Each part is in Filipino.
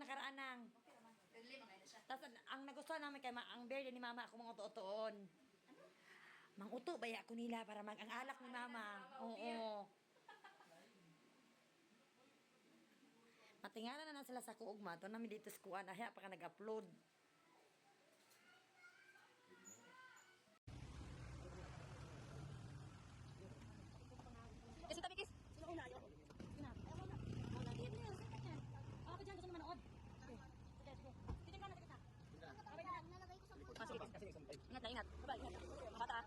nakaraan nang. Tapos ang nagustuhan namin kay ang birthday ni mama ako mga uto-utoon. Manguto ba ako nila para ang alak ni mama. Oo. Matingala na sila sa kuugma. Ito namin dito sa kuwan. Ahya pa ka nag-upload. Kasi tabi kis. Sino una ayo? Sino? Ako dyan gusto naman manood. Titin ka na, titin ka. Ingat na, ingat. Bye, ingat. Bata.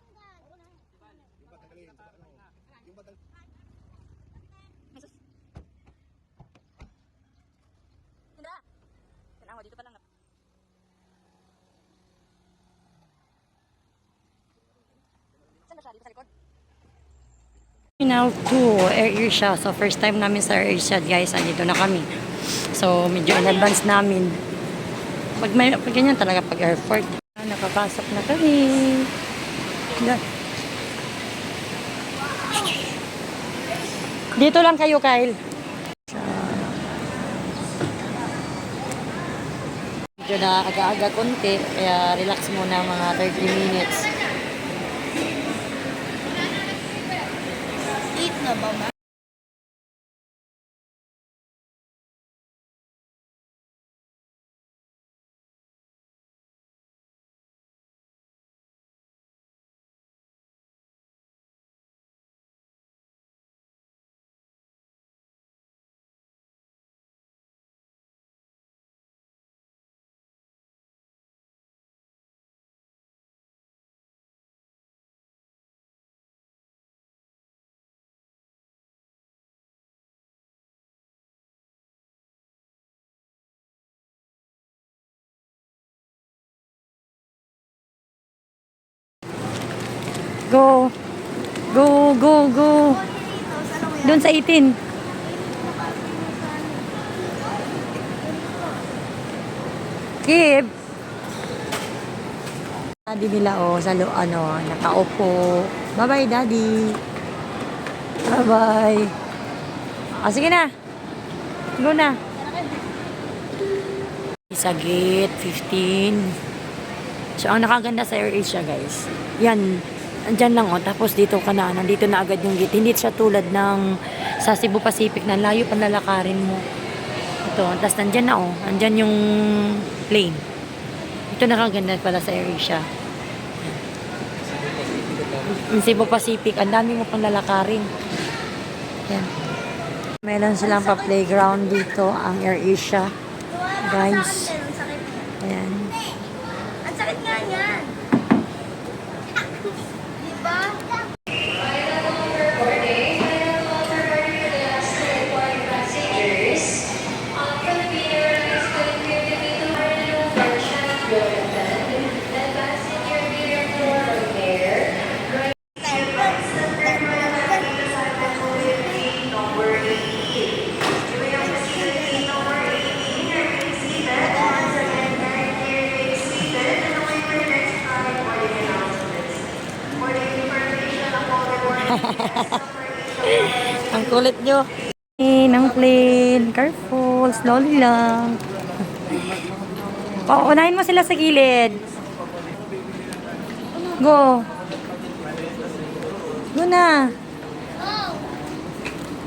Jesus. Indra. Kailangan dito pa lang. Saan na siya? Dito sa likod? Now to Air Asia. So first time namin sa Air Asia guys. Andito na kami. So medyo in advance namin. Pag ganyan talaga pag airport. Nakapasok na kami. Dito lang kayo, Kyle. Medyo na aga-aga konti. Kaya relax muna mga 30 minutes. Eat na ba, ma? Go. Go, go, go. Doon sa 18. Kib. Daddy nila sa nakaupo. Bye-bye, Daddy. Bye-bye. Sige na. Go na. Sa gate 15. So, ang nakaganda sa Air Asia, guys. Yan. Andyan lang tapos dito ka na, nandito na agad yung gate. Hindi siya tulad ng sa Cebu Pacific na layo pa lalakarin mo. Ito, tapos nandyan na andyan yung plane. Ito nakaganda pala sa Air Asia. Yung Cebu Pacific, ang dami mo pang lalakarin. Yan. Meron silang pa-playground dito, ang Air Asia. Guys. Ayan. Ang sakit nga yan. Diba? Ang kulit nyo. Ng plane. Careful. Slowly lang. Unahin mo sila sa gilid. Go. Go na.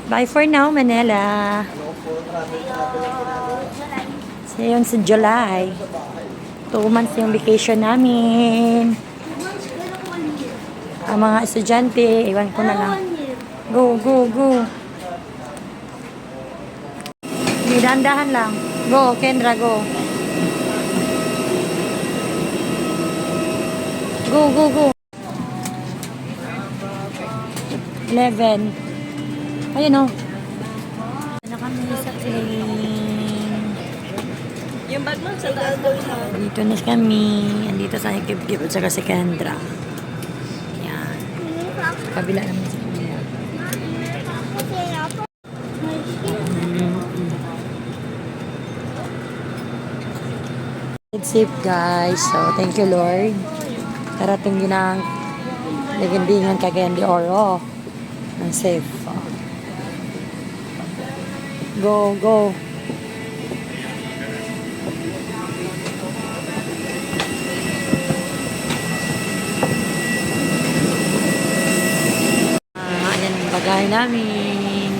Bye for now, Manila. So, yun sa July. 2 months yung vacation namin. Ang mga estudyante, iwan ko na lang. Go, go, go. Dahan-dahan lang. Go, Kendra, go. Go, go, go. 11. Ayun o. Ano kami sa plane. Yung bag mo sa gagawin mo. Dito na kami. Andito sa Hikib-Kib at saka si Kendra. Yan. Kabila naman sa kanila. It's safe, guys. So, thank you, Lord. Karating din ang nagandingan Cagayan de Oro. Ang safe. Go, go. Bahay namin.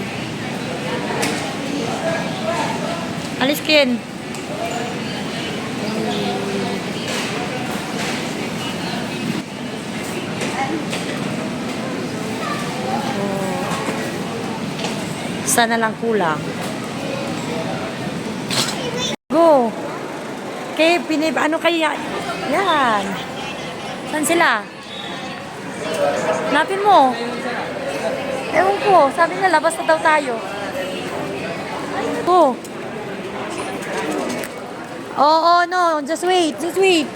Alis, Ken. Sana lang kulang. Go! Okay, ano kaya? Yan. Saan sila? Hanapin mo. Ewan ko. Sabi nila, labas na daw tayo. Go. Oo, no. Just wait. Just wait.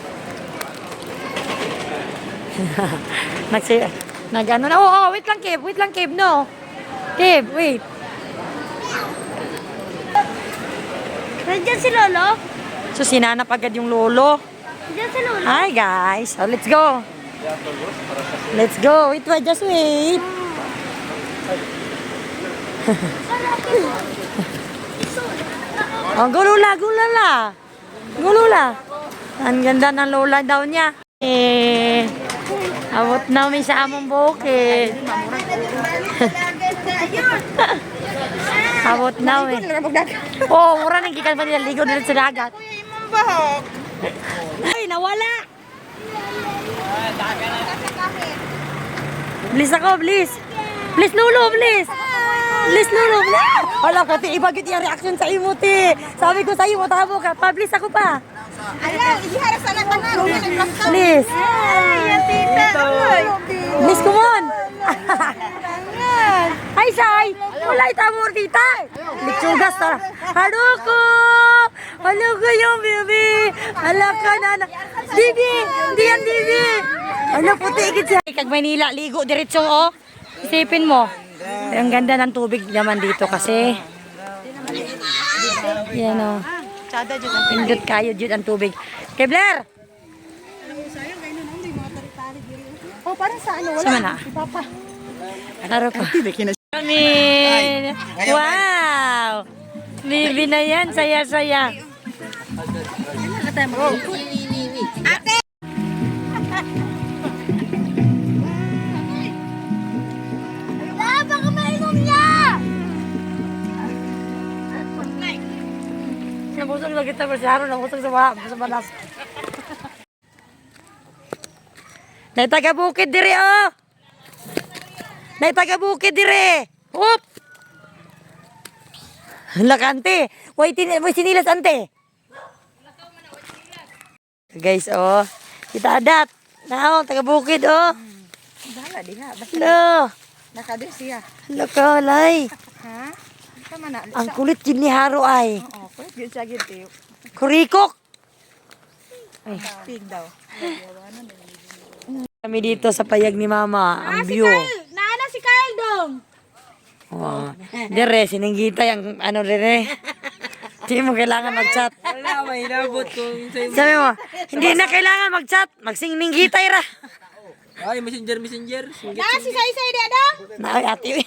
Nag-ano na. Oo, wait lang, Kev. Wait lang, Kev. No. Kev, wait. Nandiyan si Lolo? So, sinanap agad yung lolo. Nandiyan si Lolo? Hi, guys. So, let's go. Let's go. Wait, wait. Just wait. Oh, gulula, gulala. Gulula. Ang ganda ng lola daw niya. Abot namin sa among bukid. Abot namin. Oh, mura nang gikan pa nila ligo dito sa dagat. Ay, nawala. Please ako, please. Please, Lulu, please. Please, Lulu, please. Wala ko, ti, iba yung reaction sa imo, ti. Sabi ko sa iyo, tabo ka pa. Please ako pa. Ayaw, iharap sana ka na. Please. Ay, yan tita. Please, come on. Ay, Sai. Wala itamor, tita. Litsugas, tara. Halo ko. Halo ko yung baby. Hala ka na. Bibi. Hindi yan, Bibi. Ano, puti ikit siya. Kag Manila, ligo diretso, oh. Isipin mo. Ang ganda ng tubig naman dito kasi. Yan, oh. Pindot kayo dyan ang tubig. Kebler! Oh, parang sa ano? Sama na. Papa. Laro pa. Kami! Wow! Bibi na yan. Saya-saya. Ate! Wala, baka mainom niya! Nabusog lang kita si Haron. Nabusog sa balas. Nay taga-bukid dire, oh! Nay taga-bukid dire! Hop! Lakante! Way sinilas, ante! Guys, oh. Kita adat. Nao, taga-bukid, oh. Bahala, di nga. Basta No. nakadres siya. Laka, lay. Ha? Tama na. Ang kulit yun ni Haro ay. Oo, kulit yun siya gito. Kurikok! Pig daw. Kami dito sa payag ni Mama. Ang view. Naana si Kyle dong. Oh. Dire, sinanggita yung ano rin eh. Hindi mo kailangan mag-chat. Wala, may nabot kung sa'yo. Sabi mo, hindi na kailangan mag-chat. Magsingningitay ra. Ay, messenger. Na si Say Say dia dong. Na, ate.